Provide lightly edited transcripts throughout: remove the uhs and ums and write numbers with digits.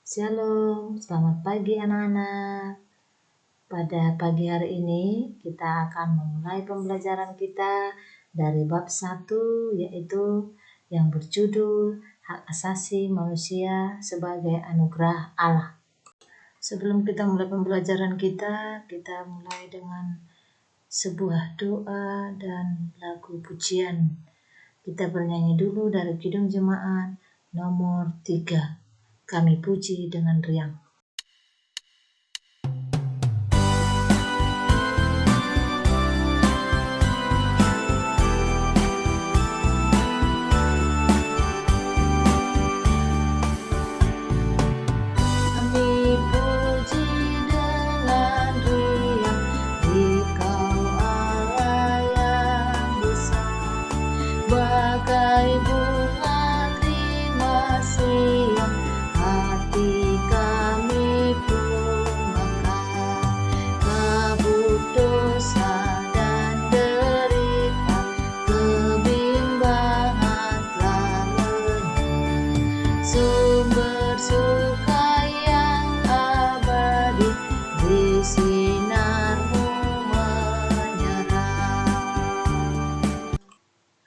Shalom, selamat pagi anak-anak. Pada pagi hari ini kita akan memulai pembelajaran kita dari bab 1, yaitu yang berjudul Hak Asasi Manusia sebagai Anugerah Allah. Sebelum kita mulai pembelajaran kita mulai dengan sebuah doa dan lagu pujian. Kita bernyanyi dulu dari Kidung Jemaat nomor 3. Kami puji dengan riang.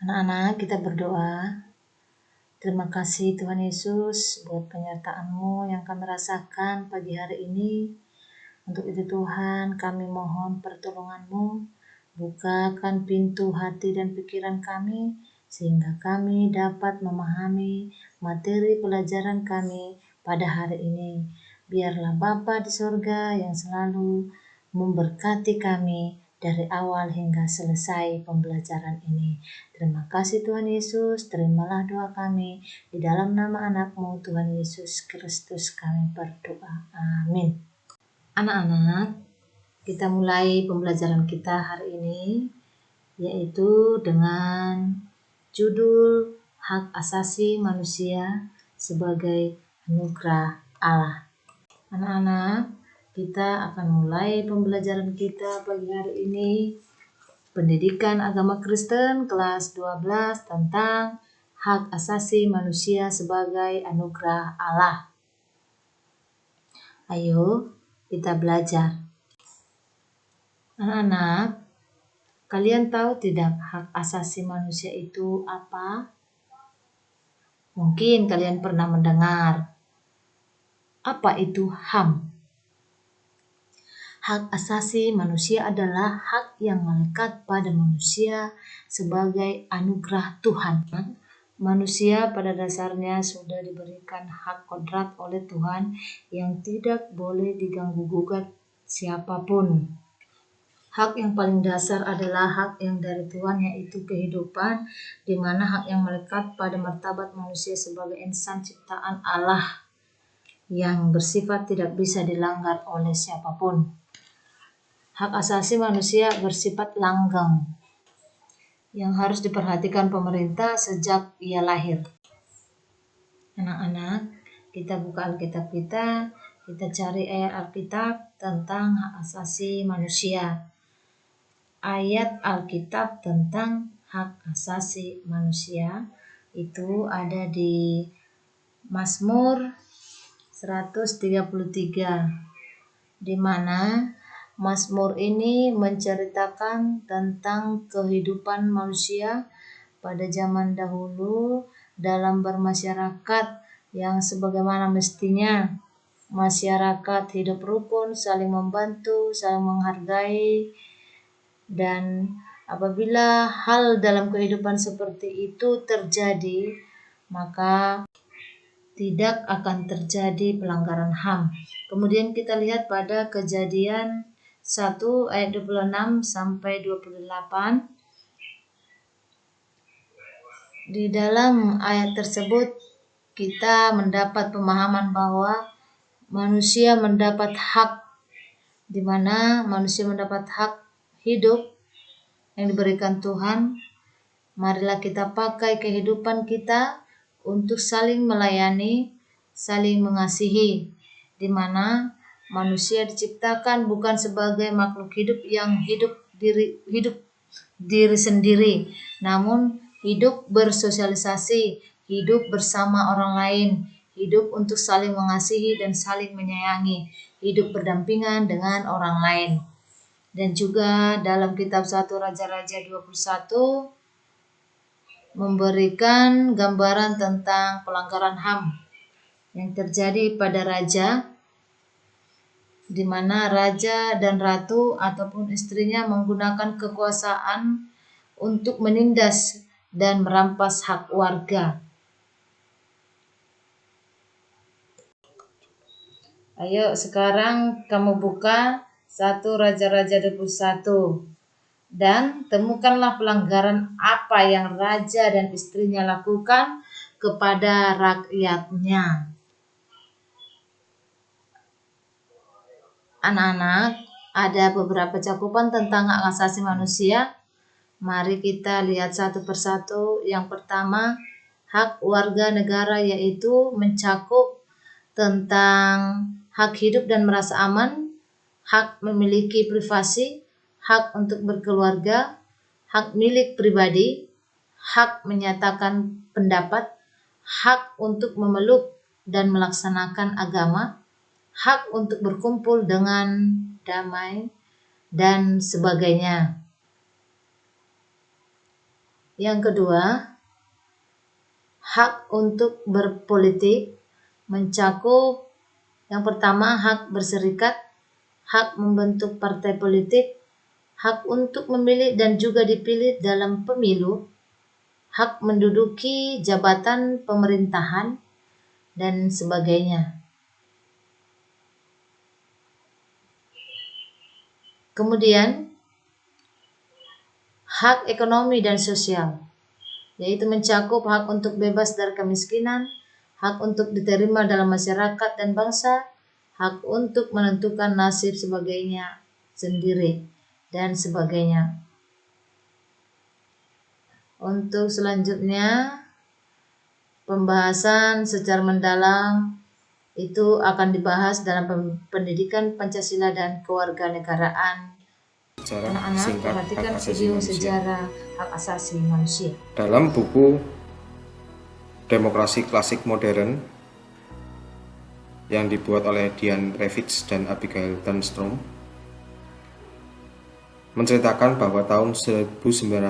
Anak-anak, kita berdoa. Terima kasih Tuhan Yesus buat penyertaan-Mu yang kami rasakan pagi hari ini. Untuk itu Tuhan, kami mohon pertolongan-Mu. Bukakan pintu hati dan pikiran kami, sehingga kami dapat memahami materi pelajaran kami pada hari ini. Biarlah Bapa di surga yang selalu memberkati kami dari awal hingga selesai pembelajaran ini. Terima kasih Tuhan Yesus, terimalah doa kami. Di dalam nama anak-Mu Tuhan Yesus Kristus kami berdoa. Amin. Anak-anak, kita mulai pembelajaran kita hari ini, yaitu dengan judul Hak Asasi Manusia sebagai Anugerah Allah. Anak-anak, kita akan mulai pembelajaran kita pagi hari ini, Pendidikan Agama Kristen kelas 12 tentang Hak Asasi Manusia sebagai Anugerah Allah. Ayo kita belajar. Anak-anak, kalian tahu tidak hak asasi manusia itu apa? Mungkin kalian pernah mendengar. Apa itu HAM? Hak asasi manusia adalah hak yang melekat pada manusia sebagai anugerah Tuhan. Manusia pada dasarnya sudah diberikan hak kodrat oleh Tuhan yang tidak boleh diganggu-gugat siapapun. Hak yang paling dasar adalah hak yang dari Tuhan, yaitu kehidupan, di mana hak yang melekat pada martabat manusia sebagai insan ciptaan Allah yang bersifat tidak bisa dilanggar oleh siapapun. Hak asasi manusia bersifat langgeng yang harus diperhatikan pemerintah sejak ia lahir. Anak-anak, kita buka Alkitab kita cari ayat Alkitab tentang hak asasi manusia. Ayat Alkitab tentang hak asasi manusia itu ada di Mazmur 133, di mana Mazmur ini menceritakan tentang kehidupan manusia pada zaman dahulu dalam bermasyarakat yang sebagaimana mestinya. Masyarakat hidup rukun, saling membantu, saling menghargai, dan apabila hal dalam kehidupan seperti itu terjadi, maka tidak akan terjadi pelanggaran HAM. Kemudian kita lihat pada Kejadian 1 ayat 26 sampai 28. Di dalam ayat tersebut kita mendapat pemahaman bahwa manusia mendapat hak, di mana manusia mendapat hak hidup yang diberikan Tuhan. Marilah kita pakai kehidupan kita untuk saling melayani, saling mengasihi, di mana manusia diciptakan bukan sebagai makhluk hidup yang hidup diri sendiri, namun hidup bersosialisasi, hidup bersama orang lain, hidup untuk saling mengasihi dan saling menyayangi, hidup berdampingan dengan orang lain. Dan juga dalam kitab 1 Raja-Raja 21 memberikan gambaran tentang pelanggaran HAM yang terjadi pada raja, di mana raja dan ratu ataupun istrinya menggunakan kekuasaan untuk menindas dan merampas hak warga. Ayo sekarang kamu buka 1 Raja-Raja 21 dan temukanlah pelanggaran apa yang raja dan istrinya lakukan kepada rakyatnya. Anak-anak, ada beberapa cakupan tentang hak asasi manusia. Mari kita lihat satu persatu. Yang pertama, hak warga negara, yaitu mencakup tentang hak hidup dan merasa aman, hak memiliki privasi, hak untuk berkeluarga, hak milik pribadi, hak menyatakan pendapat, hak untuk memeluk dan melaksanakan agama, hak untuk berkumpul dengan damai, dan sebagainya. Yang kedua, hak untuk berpolitik mencakup yang pertama, hak berserikat, hak membentuk partai politik, hak untuk memilih dan juga dipilih dalam pemilu, hak menduduki jabatan pemerintahan, dan sebagainya. Kemudian, hak ekonomi dan sosial, yaitu mencakup hak untuk bebas dari kemiskinan, hak untuk diterima dalam masyarakat dan bangsa, hak untuk menentukan nasib sebagainya sendiri, dan sebagainya. Untuk selanjutnya, pembahasan secara mendalam itu akan dibahas dalam pendidikan Pancasila dan kewarganegaraan. Anak-anak, perhatikan video sejarah hak asasi manusia. Dalam buku Demokrasi Klasik Modern yang dibuat oleh Diane Ravitch dan Abigail Dunstrom, menceritakan bahwa tahun 1941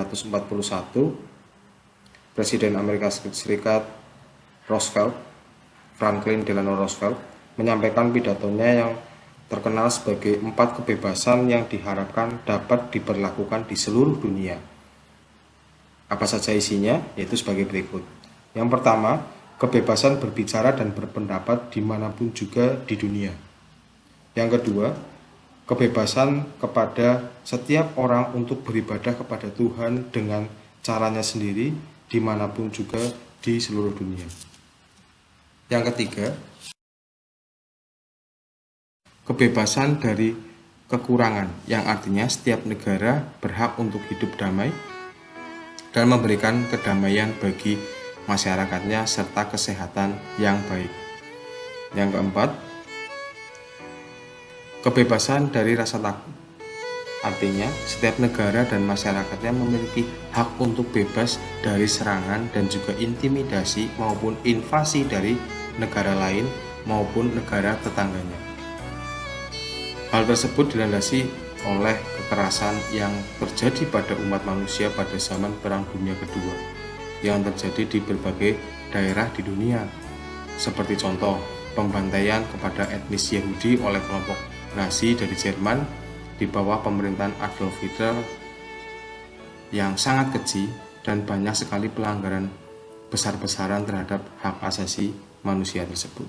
Presiden Amerika Serikat Franklin Delano Roosevelt menyampaikan pidatonya yang terkenal sebagai 4 kebebasan yang diharapkan dapat diberlakukan di seluruh dunia. Apa saja isinya? Yaitu sebagai berikut. Yang pertama, kebebasan berbicara dan berpendapat dimanapun juga di dunia. Yang kedua, kebebasan kepada setiap orang untuk beribadah kepada Tuhan dengan caranya sendiri dimanapun juga di seluruh dunia. Yang ketiga, kebebasan dari kekurangan, yang artinya setiap negara berhak untuk hidup damai dan memberikan kedamaian bagi masyarakatnya serta kesehatan yang baik. Yang keempat, kebebasan dari rasa takut, artinya setiap negara dan masyarakatnya memiliki hak untuk bebas dari serangan dan juga intimidasi maupun invasi dari negara lain maupun negara tetangganya. Hal tersebut dilandasi oleh kekerasan yang terjadi pada umat manusia pada zaman Perang Dunia Kedua yang terjadi di berbagai daerah di dunia, seperti contoh pembantaian kepada etnis Yahudi oleh kelompok Nazi dari Jerman di bawah pemerintahan Adolf Hitler yang sangat keji, dan banyak sekali pelanggaran besar-besaran terhadap hak asasi manusia tersebut.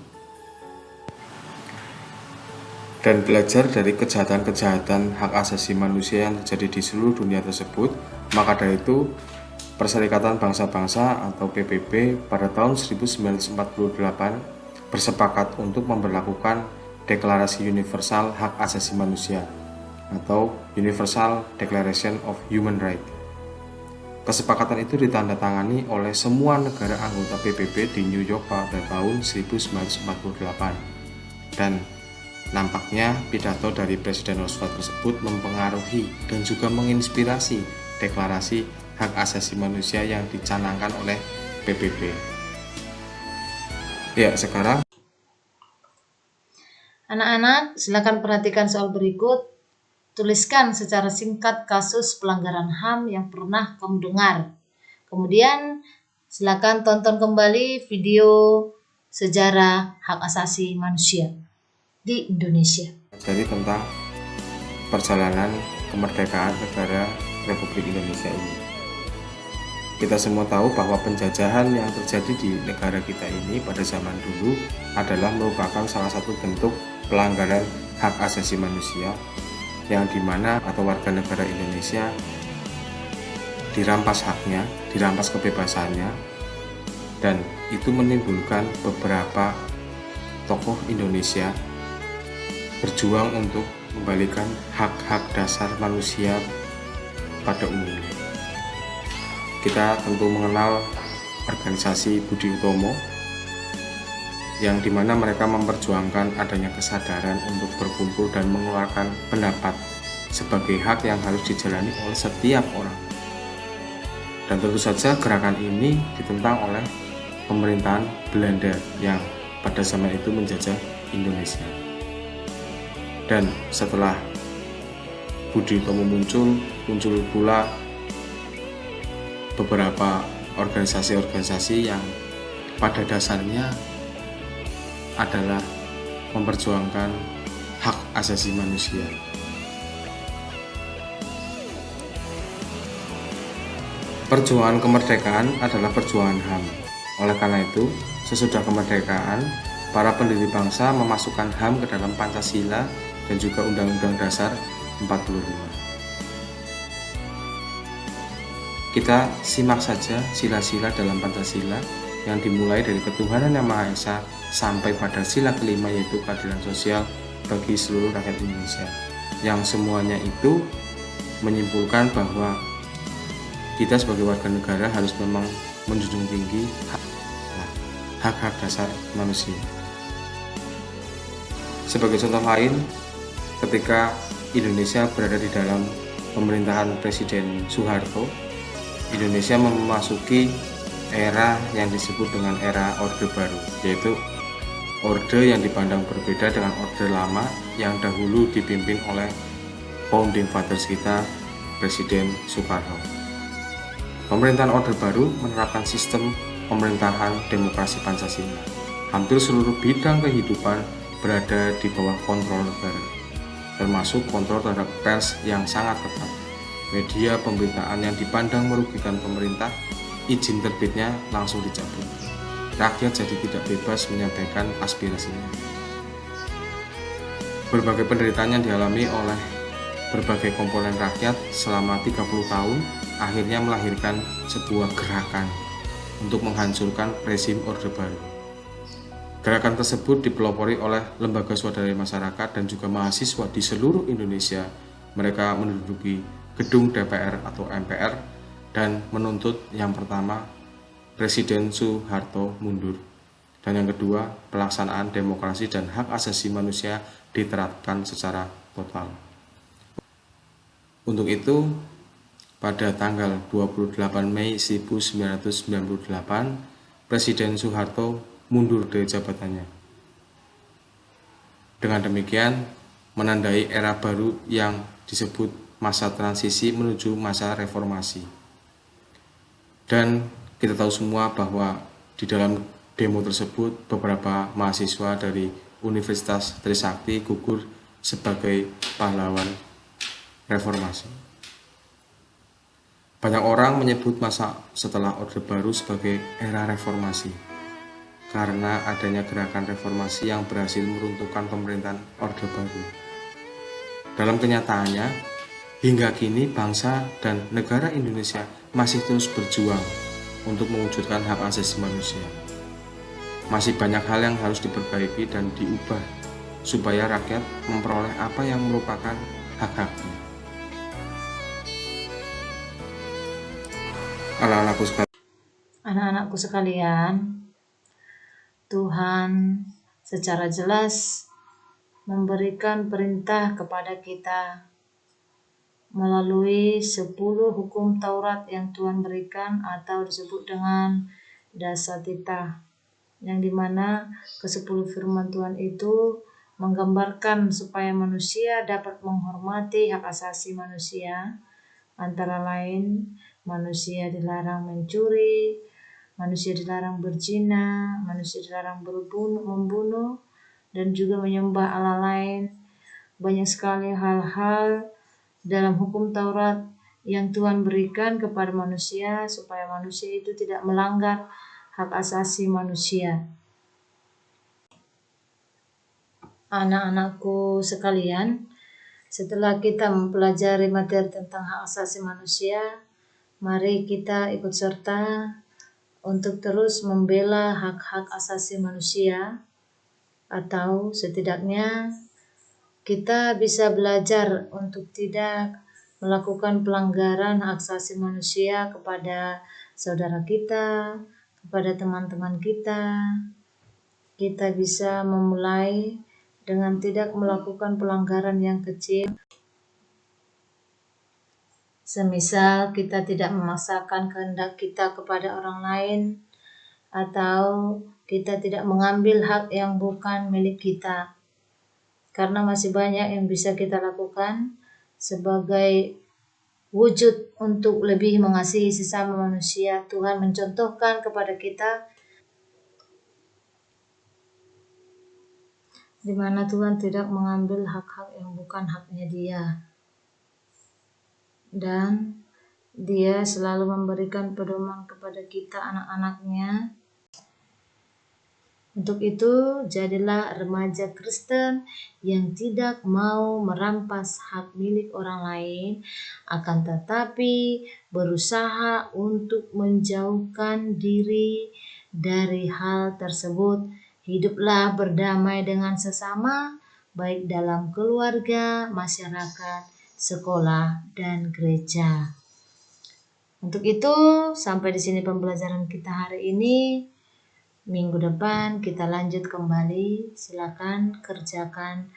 Dan belajar dari kejahatan-kejahatan hak asasi manusia yang terjadi di seluruh dunia tersebut, maka dari itu Perserikatan Bangsa-Bangsa atau PBB pada tahun 1948 bersepakat untuk memberlakukan Deklarasi Universal Hak Asasi Manusia atau Universal Declaration of Human Rights. Kesepakatan itu ditandatangani oleh semua negara anggota PBB di New York pada tahun 1948, dan nampaknya pidato dari Presiden Roosevelt tersebut mempengaruhi dan juga menginspirasi deklarasi hak asasi manusia yang dicanangkan oleh PBB. Ya, sekarang Anak-anak, silakan perhatikan soal berikut. Tuliskan secara singkat kasus pelanggaran HAM yang pernah kamu dengar. Kemudian, silakan tonton kembali video sejarah hak asasi manusia di Indonesia. jadi tentang perjalanan kemerdekaan negara Republik Indonesia ini. Kita semua tahu bahwa penjajahan yang terjadi di negara kita ini pada zaman dulu adalah merupakan salah satu bentuk pelanggaran hak asasi manusia yang dimana atau warga negara Indonesia dirampas haknya, dirampas kebebasannya, dan itu menimbulkan beberapa tokoh Indonesia berjuang untuk membalikan hak-hak dasar manusia pada umumnya. Kita tentu mengenal organisasi Budi Utomo yang dimana mereka memperjuangkan adanya kesadaran untuk berkumpul dan mengeluarkan pendapat sebagai hak yang harus dijalani oleh setiap orang. Dan tentu saja gerakan ini ditentang oleh pemerintahan Belanda yang pada zaman itu menjajah Indonesia. Dan setelah Budi Utomo muncul pula beberapa organisasi-organisasi yang pada dasarnya adalah memperjuangkan hak asasi manusia. Perjuangan kemerdekaan adalah perjuangan HAM. Oleh karena itu, sesudah kemerdekaan, para pendiri bangsa memasukkan HAM ke dalam Pancasila dan juga Undang-Undang Dasar 45. Kita simak saja sila-sila dalam Pancasila yang dimulai dari ketuhanan yang Maha Esa sampai pada sila kelima yaitu keadilan sosial bagi seluruh rakyat Indonesia. Yang semuanya itu menyimpulkan bahwa kita sebagai warga negara harus memang menjunjung tinggi hak-hak dasar manusia. Sebagai contoh lain, ketika Indonesia berada di dalam pemerintahan Presiden Soeharto, Indonesia memasuki era yang disebut dengan era Orde Baru, yaitu orde yang dipandang berbeda dengan orde lama yang dahulu dipimpin oleh founding fathers kita, Presiden Soekarno. Pemerintahan Orde Baru menerapkan sistem pemerintahan demokrasi Pancasila. Hampir seluruh bidang kehidupan berada di bawah kontrol negara, termasuk kontrol terhadap pers yang sangat ketat. Media pemberitaan yang dipandang merugikan pemerintah, izin terbitnya langsung dicabut. Rakyat jadi tidak bebas menyampaikan aspirasinya. Berbagai penderitaan yang dialami oleh berbagai komponen rakyat selama 30 tahun akhirnya melahirkan sebuah gerakan untuk menghancurkan rezim Orde Baru. Gerakan tersebut dipelopori oleh lembaga swadaya masyarakat dan juga mahasiswa di seluruh Indonesia. Mereka menduduki gedung DPR atau MPR dan menuntut yang pertama Presiden Soeharto mundur, dan yang kedua pelaksanaan demokrasi dan hak asasi manusia diterapkan secara total. Untuk itu, pada tanggal 28 Mei 1998, Presiden Soeharto mundur dari jabatannya. Dengan demikian, menandai era baru yang disebut masa transisi menuju masa reformasi. Dan kita tahu semua bahwa di dalam demo tersebut beberapa mahasiswa dari Universitas Trisakti gugur sebagai pahlawan reformasi. Banyak orang menyebut masa setelah Orde Baru sebagai era reformasi karena adanya gerakan reformasi yang berhasil meruntuhkan pemerintahan Orde Baru. Dalam kenyataannya, hingga kini bangsa dan negara Indonesia masih terus berjuang untuk mewujudkan hak asasi manusia. Masih banyak hal yang harus diperbaiki dan diubah supaya rakyat memperoleh apa yang merupakan hak-haknya. Anak-anakku sekalian, Tuhan secara jelas memberikan perintah kepada kita melalui 10 hukum Taurat yang Tuhan berikan atau disebut dengan Dasatita. yang dimana ke-10 firman Tuhan itu menggambarkan supaya manusia dapat menghormati hak asasi manusia, antara lain manusia dilarang mencuri, manusia dilarang berzina, manusia dilarang membunuh, dan juga menyembah Allah lain. Banyak sekali hal-hal dalam hukum Taurat yang Tuhan berikan kepada manusia supaya manusia itu tidak melanggar hak asasi manusia. Anak-anakku sekalian, setelah kita mempelajari materi tentang hak asasi manusia, mari kita ikut serta untuk terus membela hak-hak asasi manusia, atau setidaknya kita bisa belajar untuk tidak melakukan pelanggaran hak asasi manusia kepada saudara kita, kepada teman-teman kita. Kita bisa memulai dengan tidak melakukan pelanggaran yang kecil. Semisal kita tidak memaksakan kehendak kita kepada orang lain, atau kita tidak mengambil hak yang bukan milik kita. Karena masih banyak yang bisa kita lakukan sebagai wujud untuk lebih mengasihi sesama manusia. Tuhan mencontohkan kepada kita di mana Tuhan tidak mengambil hak-hak yang bukan haknya Dia. Dan Dia selalu memberikan pedoman kepada kita anak-anaknya. Untuk itu, jadilah remaja Kristen yang tidak mau merampas hak milik orang lain, akan tetapi berusaha untuk menjauhkan diri dari hal tersebut. Hiduplah berdamai dengan sesama, baik dalam keluarga, masyarakat, sekolah, dan gereja. Untuk itu, sampai di sini pembelajaran kita hari ini. Minggu depan kita lanjut kembali. Silakan kerjakan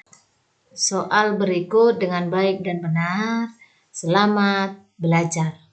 soal berikut dengan baik dan benar. Selamat belajar.